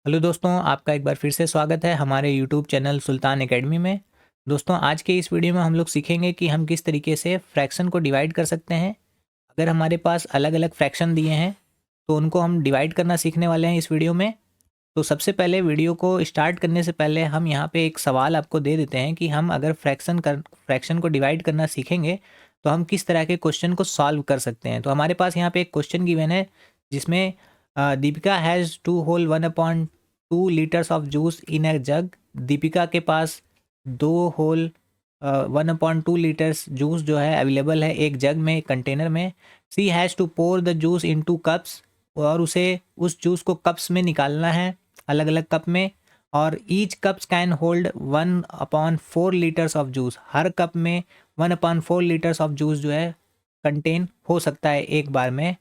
Hello दोस्तों, आपका एक बार फिर से स्वागत है हमारे यूट्यूब चैनल सुल्तान एकेडमी में। दोस्तों, आज के इस वीडियो में हम लोग सीखेंगे कि हम किस तरीके से फ्रैक्शन को डिवाइड कर सकते हैं। अगर हमारे पास अलग अलग फ्रैक्शन दिए हैं तो उनको हम डिवाइड करना सीखने वाले हैं इस वीडियो में। तो सबसे पहले वीडियो को स्टार्ट करने से पहले हम यहाँ पे एक सवाल आपको दे देते हैं कि हम अगर फ्रैक्शन को डिवाइड करना सीखेंगे तो हम किस तरह के क्वेश्चन को सॉल्व कर सकते हैं। तो हमारे पास यहाँ पे एक क्वेश्चन गिवन है जिसमें दीपिका हैज़ 2 ऑफ जूस इन अ जग। दीपिका के पास 1/2 लीटर्स जूस जो है अवेलेबल है एक जग में, एक कंटेनर में। She has to pour the juice in 2 cups, और उसे उस जूस को कप्स में निकालना है, अलग अलग कप में। और each cups can hold 1/4 litres of juice, her cup में 1/4 लीटर्स ऑफ जूस जो है कंटेन हो सकता है एक बार में।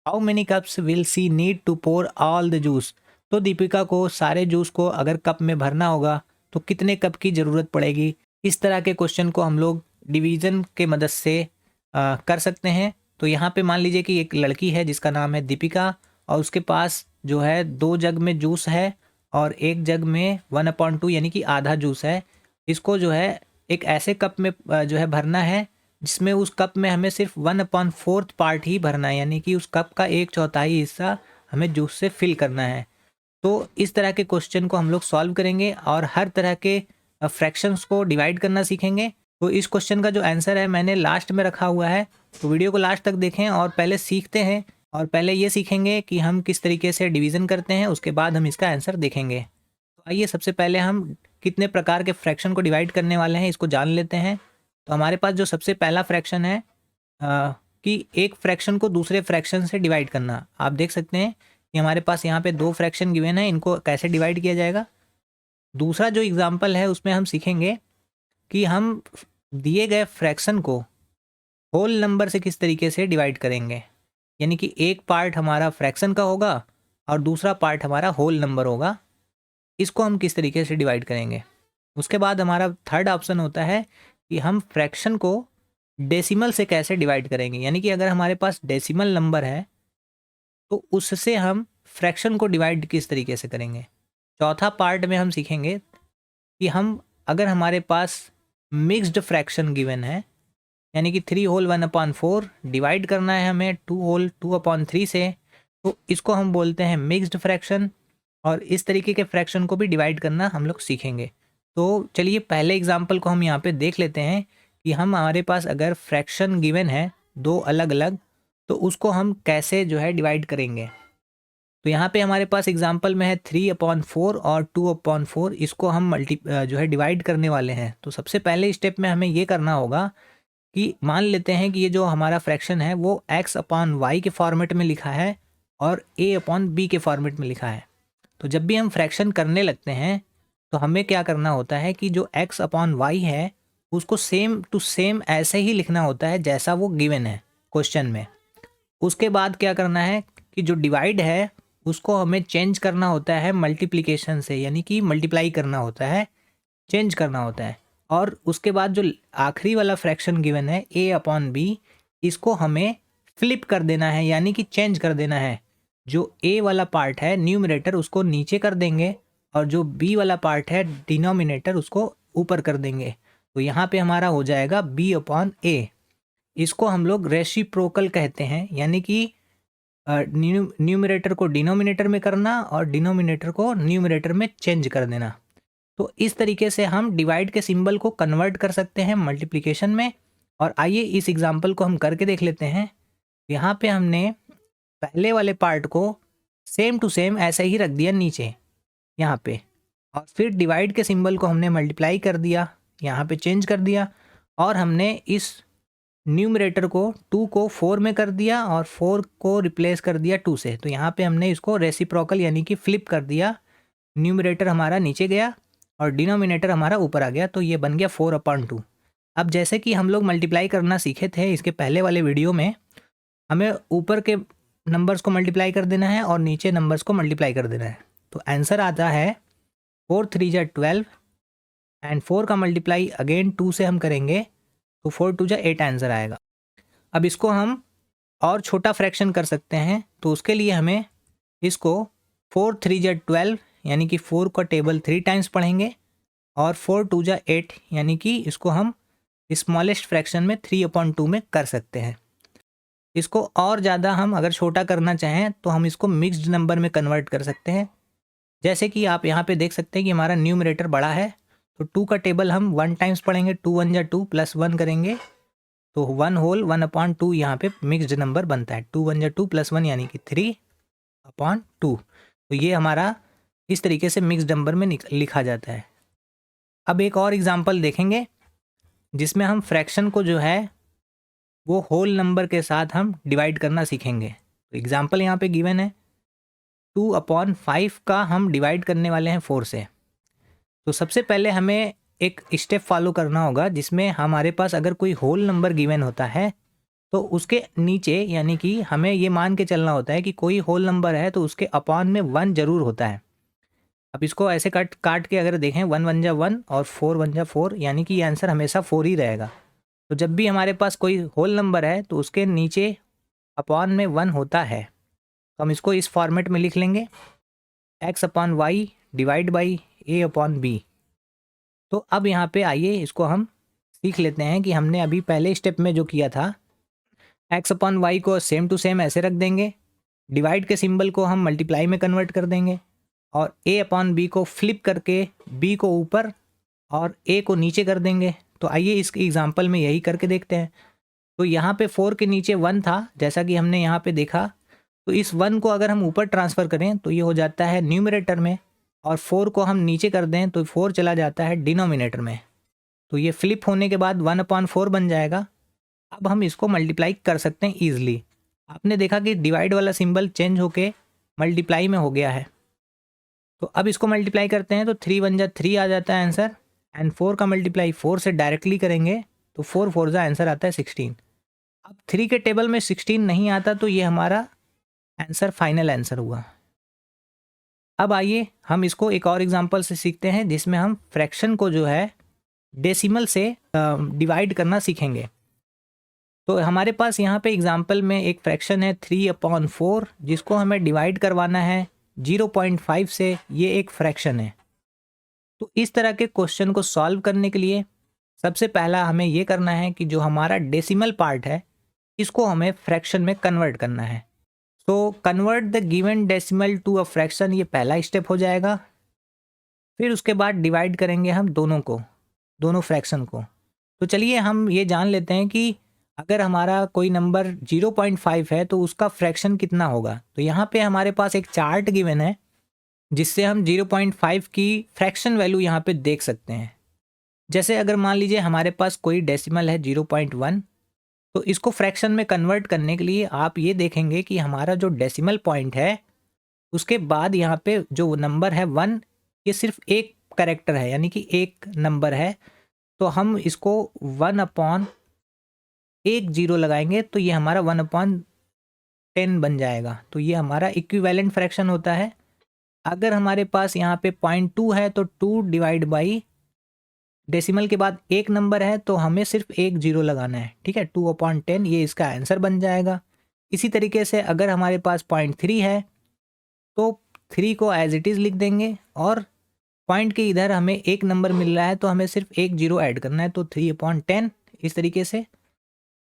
How many cups will she need to pour all the juice. तो दीपिका को सारे जूस को अगर कप में भरना होगा तो कितने कप की ज़रूरत पड़ेगी। इस तरह के क्वेश्चन को हम लोग डिवीज़न के मदद से कर सकते हैं। तो यहाँ पे मान लीजिए कि एक लड़की है जिसका नाम है दीपिका, और उसके पास जो है 2 जग में जूस है और एक जग में 1/2 यानी कि आधा जूस है। इसको जो है एक ऐसे कप में जो है भरना है जिसमें उस कप में हमें सिर्फ 1/4 पार्ट ही भरना है, यानी कि उस कप का 1/4 हिस्सा हमें जूस से फिल करना है। तो इस तरह के क्वेश्चन को हम लोग सॉल्व करेंगे और हर तरह के फ्रैक्शंस को डिवाइड करना सीखेंगे। तो इस क्वेश्चन का जो आंसर है मैंने लास्ट में रखा हुआ है, तो वीडियो को लास्ट तक देखें और पहले सीखते हैं। और पहले ये सीखेंगे कि हम किस तरीके से डिवीज़न करते हैं, उसके बाद हम इसका आंसर देखेंगे। तो आइए सबसे पहले हम कितने प्रकार के फ्रैक्शन को डिवाइड करने वाले हैं इसको जान लेते हैं। तो हमारे पास जो सबसे पहला फ्रैक्शन है कि एक फ्रैक्शन को दूसरे फ्रैक्शन से डिवाइड करना। आप देख सकते हैं कि हमारे पास यहाँ पे 2 फ्रैक्शन गिवन है, इनको कैसे डिवाइड किया जाएगा। दूसरा जो एग्जांपल है उसमें हम सीखेंगे कि हम दिए गए फ्रैक्शन को होल नंबर से किस तरीके से डिवाइड करेंगे। यानी कि एक पार्ट हमारा फ्रैक्शन का होगा और दूसरा पार्ट हमारा होल नंबर होगा। इसको हम किस तरीके से डिवाइड करेंगे। उसके बाद हमारा थर्ड ऑप्शन होता है कि हम फ्रैक्शन को डेसिमल से कैसे डिवाइड करेंगे। यानी कि अगर हमारे पास डेसिमल नंबर है तो उससे हम फ्रैक्शन को डिवाइड किस तरीके से करेंगे। चौथा पार्ट में हम सीखेंगे कि हम अगर हमारे पास मिक्स्ड फ्रैक्शन गिवन है, यानी कि 3/1/4 डिवाइड करना है हमें 2/2/3 से, तो इसको हम बोलते हैं मिक्स्ड फ्रैक्शन। और इस तरीके के फ्रैक्शन को भी डिवाइड करना हम लोग सीखेंगे। तो चलिए पहले एग्जांपल को हम यहाँ पे देख लेते हैं कि हम हमारे पास अगर फ्रैक्शन गिवन है 2 अलग अलग, तो उसको हम कैसे जो है डिवाइड करेंगे। तो यहाँ पे हमारे पास एग्जांपल में है 3/4 और 2/4, इसको हम जो है डिवाइड करने वाले हैं। तो सबसे पहले स्टेप में हमें ये करना होगा कि मान लेते हैं कि ये जो हमारा फ्रैक्शन है वो x/y के फॉर्मेट में लिखा है और a/b के फॉर्मेट में लिखा है। तो जब भी हम फ्रैक्शन करने लगते हैं तो हमें क्या करना होता है कि जो x/y है उसको सेम टू सेम ऐसे ही लिखना होता है जैसा वो गिवन है क्वेश्चन में। उसके बाद क्या करना है कि जो डिवाइड है उसको हमें चेंज करना होता है मल्टीप्लिकेशन से, यानी कि मल्टीप्लाई करना होता है, चेंज करना होता है। और उसके बाद जो आखिरी वाला फ्रैक्शन गिवन है a/b, इसको हमें फ्लिप कर देना है, यानी कि चेंज कर देना है। जो a वाला पार्ट है न्यूमरेटर उसको नीचे कर देंगे और जो b वाला पार्ट है डिनोमिनेटर उसको ऊपर कर देंगे। तो यहाँ पे हमारा हो जाएगा b/a। इसको हम लोग रेसिप्रोकल कहते हैं, यानी कि न्यूमरेटर को डिनोमिनेटर में करना और डिनोमिनेटर को न्यूमरेटर में चेंज कर देना। तो इस तरीके से हम डिवाइड के सिंबल को कन्वर्ट कर सकते हैं मल्टीप्लिकेशन में। और आइए इस एग्जांपल को हम करके देख लेते हैं। यहाँ पे हमने पहले वाले पार्ट को सेम टू सेम ऐसे ही रख दिया नीचे यहाँ पे, और फिर डिवाइड के सिंबल को हमने मल्टीप्लाई कर दिया, यहाँ पे चेंज कर दिया, और हमने इस न्यूमरेटर को 2 को 4 में कर दिया और 4 को रिप्लेस कर दिया 2 से। तो यहाँ पे हमने इसको रेसिप्रोकल यानी कि फ्लिप कर दिया। न्यूमरेटर हमारा नीचे गया और डिनोमिनेटर हमारा ऊपर आ गया, तो ये बन गया 4/2। अब जैसे कि हम लोग मल्टीप्लाई करना सीखे थे इसके पहले वाले वीडियो में, हमें ऊपर के नंबर्स को मल्टीप्लाई कर देना है और नीचे नंबर्स को मल्टीप्लाई कर देना है। तो आंसर आता है 4×3 = 12 एंड 4 का मल्टीप्लाई अगेन 2 से हम करेंगे तो 4×2 = 8 आंसर आएगा। अब इसको हम और छोटा फ्रैक्शन कर सकते हैं, तो उसके लिए हमें इसको 4×3 = 12 यानी कि 4 का टेबल 3 टाइम्स पढ़ेंगे और 4 2 जा 8 यानी कि इसको हम स्मॉलेस्ट फ्रैक्शन में 3/2 में कर सकते हैं। इसको और ज़्यादा हम अगर छोटा करना चाहें तो हम इसको मिक्स्ड नंबर में कन्वर्ट कर सकते हैं। जैसे कि आप यहाँ पे देख सकते हैं कि हमारा न्यूमरेटर बड़ा है, तो 2 का टेबल हम 1 टाइम्स पढ़ेंगे, 2 1 जा 2 प्लस 1 करेंगे तो 1 होल 1/2 यहाँ पे मिक्स्ड नंबर बनता है। 2 1 जा 2 प्लस 1 यानी कि 3/2। तो ये हमारा इस तरीके से मिक्स्ड नंबर में लिखा जाता है। अब एक और एग्जांपल देखेंगे जिसमें हम फ्रैक्शन को जो है वो होल नंबर के साथ हम डिवाइड करना सीखेंगे। तो एग्जांपल यहाँ पे गिवन है 2/5 का हम डिवाइड करने वाले हैं 4 से। तो सबसे पहले हमें एक स्टेप फॉलो करना होगा जिसमें हमारे पास अगर कोई होल नंबर गिवन होता है तो उसके नीचे यानी कि हमें ये मान के चलना होता है कि कोई होल नंबर है तो उसके अपॉन में 1 जरूर होता है। अब इसको ऐसे काट के अगर देखें 1 1 जा 1 और 4 1 जा 4 यानी कि ये आंसर हमेशा 4 ही रहेगा। तो जब भी हमारे पास कोई होल नंबर है तो उसके नीचे अपॉन में 1 होता है। तो हम इसको इस फॉर्मेट में लिख लेंगे x/y डिवाइड बाई a/b। तो अब यहाँ पे आइए इसको हम सीख लेते हैं कि हमने अभी पहले स्टेप में जो किया था x/y को सेम टू सेम ऐसे रख देंगे, डिवाइड के सिंबल को हम मल्टीप्लाई में कन्वर्ट कर देंगे और a/b को फ्लिप करके b को ऊपर और a को नीचे कर देंगे। तो आइए इस एग्जांपल में यही करके देखते हैं। तो यहाँ पे 4 के नीचे 1 था जैसा कि हमने यहाँ पे देखा, तो इस 1 को अगर हम ऊपर ट्रांसफ़र करें तो ये हो जाता है न्यूमरेटर में और 4 को हम नीचे कर दें तो 4 चला जाता है डिनोमिनेटर में। तो ये फ्लिप होने के बाद 1/4 बन जाएगा। अब हम इसको मल्टीप्लाई कर सकते हैं ईजिली। आपने देखा कि डिवाइड वाला सिंबल चेंज होके मल्टीप्लाई में हो गया है। तो अब इसको मल्टीप्लाई करते हैं तो 3 1 जा 3 आ जाता है आंसर एंड 4 का मल्टीप्लाई 4 से डायरेक्टली करेंगे तो 4 4 जा आंसर आता है 16। अब 3 के टेबल में 16 नहीं आता तो ये हमारा आंसर फाइनल आंसर हुआ। अब आइए हम इसको एक और एग्जांपल से सीखते हैं जिसमें हम फ्रैक्शन को जो है डेसिमल से डिवाइड करना सीखेंगे। तो हमारे पास यहाँ पे एग्जांपल में एक फ्रैक्शन है 3/4 जिसको हमें डिवाइड करवाना है 0.5 से। ये एक फ्रैक्शन है। तो इस तरह के क्वेश्चन को सॉल्व करने के लिए सबसे पहला हमें ये करना है कि जो हमारा डेसिमल पार्ट है इसको हमें फ्रैक्शन में कन्वर्ट करना है। तो convert the given decimal to a fraction, ये पहला स्टेप हो जाएगा। फिर उसके बाद डिवाइड करेंगे हम दोनों फ्रैक्शन को। तो चलिए हम ये जान लेते हैं कि अगर हमारा कोई नंबर 0.5 है तो उसका फ्रैक्शन कितना होगा। तो यहाँ पे हमारे पास एक चार्ट गिवन है जिससे हम 0.5 की फ्रैक्शन वैल्यू यहाँ पे देख सकते हैं। जैसे अगर मान लीजिए हमारे पास कोई डेसिमल है 0.1, तो इसको फ्रैक्शन में कन्वर्ट करने के लिए आप ये देखेंगे कि हमारा जो डेसिमल पॉइंट है उसके बाद यहाँ पे जो नंबर है 1, ये सिर्फ एक कैरेक्टर है यानी कि एक नंबर है। तो हम इसको 1/10 लगाएंगे तो ये हमारा 1/10 बन जाएगा। तो ये हमारा इक्विवेलेंट फ्रैक्शन होता है। अगर हमारे पास यहाँ पे 0.2 है तो 2 डिवाइड बाई डेसिमल के बाद एक नंबर है तो हमें सिर्फ एक 0 लगाना है, ठीक है। 2/10 ये इसका आंसर बन जाएगा। इसी तरीके से अगर हमारे पास 0.3 है तो 3 को एज इट इज़ लिख देंगे और पॉइंट के इधर हमें एक नंबर मिल रहा है तो हमें सिर्फ एक 0 ऐड करना है, तो 3/10 इस तरीके से।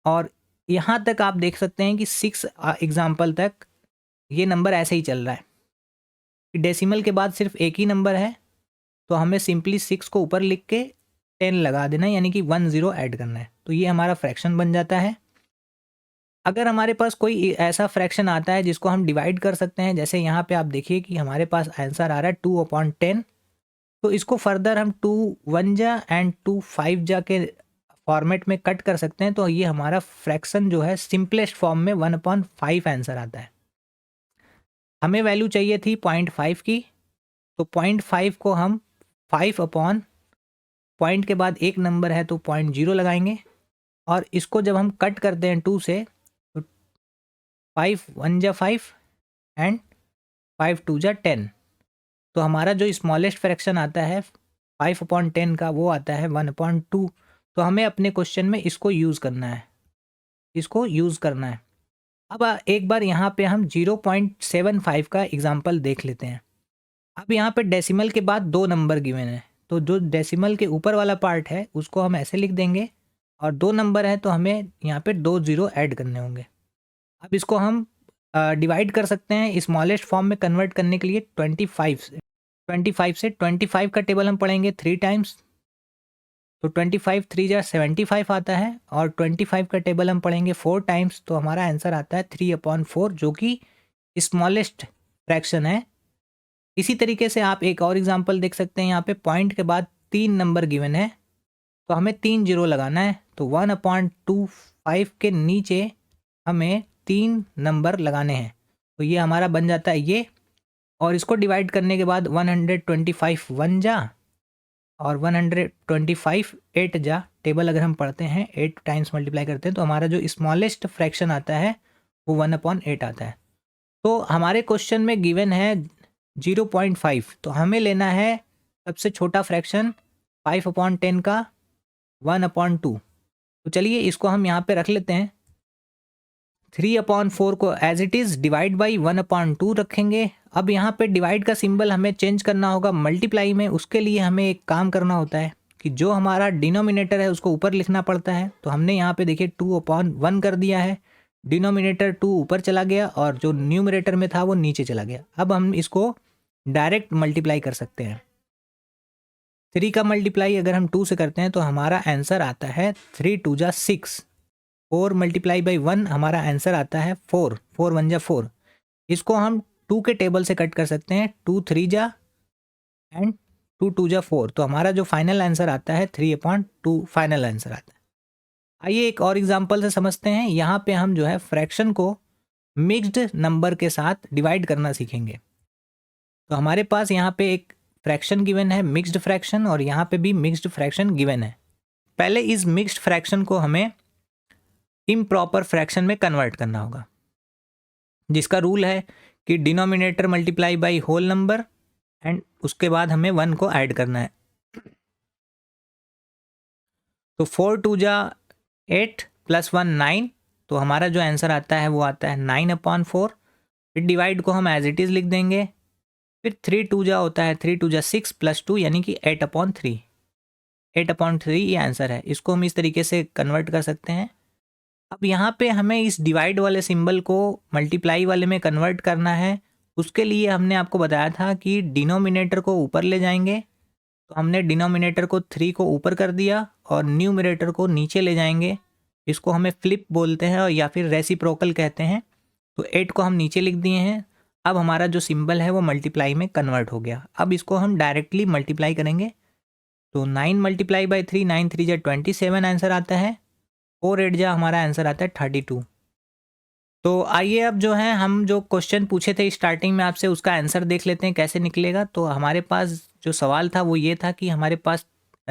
और यहाँ तक आप देख सकते हैं कि 6 एग्जाम्पल तक ये नंबर ऐसे ही चल रहा है। डेसिमल के बाद सिर्फ एक ही नंबर है तो हमें सिंपली 6 को ऊपर लिख के 10 लगा देना है यानी कि 1 0 ऐड करना है। तो ये हमारा फ्रैक्शन बन जाता है। अगर हमारे पास कोई ऐसा फ्रैक्शन आता है जिसको हम डिवाइड कर सकते हैं, जैसे यहाँ पे आप देखिए कि हमारे पास आंसर आ रहा है 2/10, तो इसको फर्दर हम 2 1 जा एंड 2 5 जा के फॉर्मेट में कट कर सकते हैं। तो ये हमारा फ्रैक्शन जो है सिंपलेस्ट फॉर्म में 1/5 आंसर आता है। हमें वैल्यू चाहिए थी 0.5 की, तो 0.5 को हम 5 अपॉन पॉइंट के बाद एक नंबर है तो 0.0 लगाएंगे और इसको जब हम कट करते हैं 2 से तो 5 1 जा 5 एंड 5 2 जा 10। तो हमारा जो स्मॉलेस्ट फ्रैक्शन आता है 5/10 का वो आता है 1/2। तो हमें अपने क्वेश्चन में इसको यूज़ करना है। अब एक बार यहाँ पे हम 0.75 का एग्जाम्पल देख लेते हैं। अब यहाँ पे डेसिमल के बाद 2 नंबर गिवन है, तो जो डेसिमल के ऊपर वाला पार्ट है उसको हम ऐसे लिख देंगे, और 2 नंबर है तो हमें यहाँ पे 2 ज़ीरो ऐड करने होंगे। अब इसको हम डिवाइड कर सकते हैं स्मॉलेस्ट फॉर्म में कन्वर्ट करने के लिए 25 से 25 का टेबल हम पढ़ेंगे 3 टाइम्स, तो 25 3 जा 75 आता है, और 25 का टेबल हम पढ़ेंगे 4 टाइम्स, तो हमारा आंसर आता है 3/4, जो कि स्मॉलेस्ट फ्रैक्शन है। इसी तरीके से आप एक और एग्जांपल देख सकते हैं, यहाँ पे पॉइंट के बाद 3 नंबर गिवन है, तो हमें 3 जीरो लगाना है, तो 1/25 के नीचे हमें 3 नंबर लगाने हैं, तो ये हमारा बन जाता है ये। और इसको डिवाइड करने के बाद 125 1 जा और 125 8 जा, टेबल अगर हम पढ़ते हैं 8 टाइम्स मल्टीप्लाई करते हैं तो हमारा जो स्मॉलेस्ट फ्रैक्शन आता है वो 1/8 आता है। तो हमारे क्वेश्चन में गिवन है 0.5, तो हमें लेना है सबसे छोटा फ्रैक्शन 5/10 का 1/2। तो चलिए इसको हम यहाँ पे रख लेते हैं, 3/4 को as it is divide by 1/2 रखेंगे। अब यहाँ पे डिवाइड का सिंबल हमें चेंज करना होगा मल्टीप्लाई में, उसके लिए हमें एक काम करना होता है कि जो हमारा डिनोमिनेटर है उसको ऊपर लिखना पड़ता है, तो हमने यहाँ पे देखिए 2/1 कर दिया है, डिनोमिनेटर 2 ऊपर चला गया और जो न्यूमरेटर में था वो नीचे चला गया। अब हम इसको डायरेक्ट मल्टीप्लाई कर सकते हैं, 3 का मल्टीप्लाई अगर हम 2 से करते हैं तो हमारा आंसर आता है 3 2 जा 6, 4 मल्टीप्लाई बाई 1 हमारा आंसर आता है 4, 4 1 जा 4। इसको हम 2 के टेबल से कट कर सकते हैं, 2 3 जा एंड 2 2 जा 4, तो हमारा जो फाइनल आंसर आता है 3/2 फाइनल आंसर आता है। आइए एक और एग्जांपल से समझते हैं, यहाँ पे हम जो है फ्रैक्शन को मिक्स्ड नंबर के साथ डिवाइड करना सीखेंगे। तो हमारे पास यहाँ पे एक फ्रैक्शन गिवन है मिक्स्ड फ्रैक्शन, और यहाँ पे भी मिक्स्ड फ्रैक्शन गिवन है। पहले इस मिक्स्ड फ्रैक्शन को हमें इम्प्रॉपर फ्रैक्शन में कन्वर्ट करना होगा, जिसका रूल है कि denominator multiply by whole number and उसके बाद हमें 1 को ऐड करना है। तो 4 2 जा 8 प्लस 1 9, तो हमारा जो आंसर आता है वो आता है 9/4। फिर डिवाइड को हम एज इट इज़ लिख देंगे, फिर 3 2 जा होता है 3 2 जा 6 प्लस 2 यानी कि 8/3, 8/3 ये आंसर है। इसको हम इस तरीके से कन्वर्ट कर सकते हैं। अब यहाँ पे हमें इस डिवाइड वाले सिंबल को मल्टीप्लाई वाले में कन्वर्ट करना है, उसके लिए हमने आपको बताया था कि डिनोमिनेटर को ऊपर ले जाएंगे, तो हमने डिनोमिनेटर को 3 को ऊपर कर दिया और न्यूमरेटर को नीचे ले जाएंगे, इसको हमें फ्लिप बोलते हैं और या फिर रेसिप्रोकल कहते हैं। तो 8 को हम नीचे लिख दिए हैं, अब हमारा जो सिंबल है वो मल्टीप्लाई में कन्वर्ट हो गया। अब इसको हम डायरेक्टली मल्टीप्लाई करेंगे, तो 9 मल्टीप्लाई बाई 3, 9 3 जा 27 आंसर आता है, 4 8 जा हमारा आंसर आता है 32। तो आइए अब जो है हम जो क्वेश्चन पूछे थे स्टार्टिंग में आपसे उसका आंसर देख लेते हैं कैसे निकलेगा। तो हमारे पास जो सवाल था वो ये था कि हमारे पास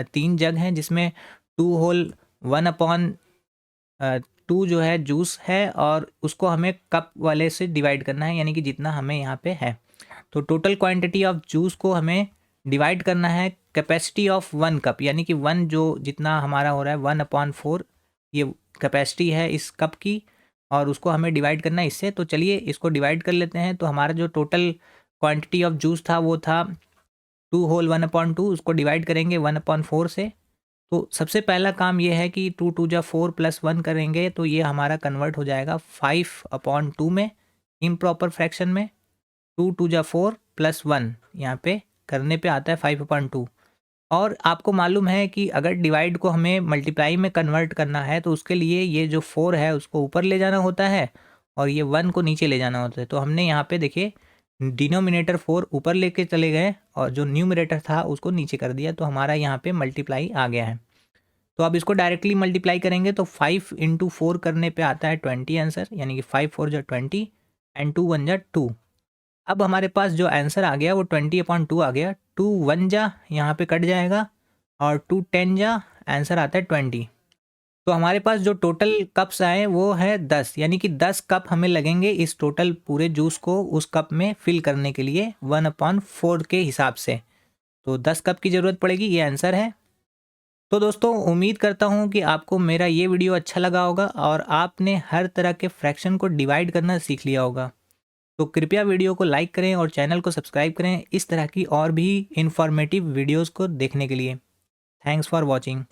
3 जग हैं जिसमें 2 होल 1/2 जो है जूस है, और उसको हमें कप वाले से डिवाइड करना है, यानी कि जितना हमें यहाँ पे है। तो टोटल क्वांटिटी ऑफ जूस को हमें डिवाइड करना है कैपेसिटी ऑफ 1 कप, यानी कि 1 जो जितना हमारा हो रहा है 1/4 ये कैपेसिटी है इस कप की, और उसको हमें डिवाइड करना है इससे। तो चलिए इसको डिवाइड कर लेते हैं। तो हमारा जो टोटल क्वांटिटी ऑफ जूस था वो था 2 होल 1/2, उसको डिवाइड करेंगे 1/4 से। तो सबसे पहला काम ये है कि 2 2 जा 4 प्लस 1 करेंगे, तो ये हमारा कन्वर्ट हो जाएगा 5/2 में, इम्प्रॉपर फ्रैक्शन में 2 2 जा 4 प्लस 1 यहाँ पे करने पे आता है 5/2। और आपको मालूम है कि अगर डिवाइड को हमें मल्टीप्लाई में कन्वर्ट करना है तो उसके लिए ये जो 4 है उसको ऊपर ले जाना होता है और ये 1 को नीचे ले जाना होता है। तो हमने यहाँ पे देखिए डिनोमिनेटर 4 ऊपर लेके चले गए और जो न्यूमरेटर था उसको नीचे कर दिया, तो हमारा यहाँ पे मल्टीप्लाई आ गया है। तो अब इसको डायरेक्टली मल्टीप्लाई करेंगे तो 5 × 4 करने पे आता है 20 आंसर, यानी कि 5 4 जा 20 एंड 2 1 जा 2। अब हमारे पास जो आंसर आ गया वो 20/2 आ गया। 2 1 जा यहाँ पे कट जाएगा और 2 10 जा आंसर आता है 20। तो हमारे पास जो टोटल कप्स आए वो है 10, यानी कि 10 कप हमें लगेंगे इस टोटल पूरे जूस को उस कप में फिल करने के लिए 1/4 के हिसाब से। तो 10 कप की ज़रूरत पड़ेगी, ये आंसर है। तो दोस्तों उम्मीद करता हूँ कि आपको मेरा ये वीडियो अच्छा लगा होगा और आपने हर तरह के फ्रैक्शन को डिवाइड करना सीख लिया होगा। तो कृपया वीडियो को लाइक करें और चैनल को सब्सक्राइब करें इस तरह की और भी इंफॉर्मेटिव वीडियोस को देखने के लिए। Thanks for watching.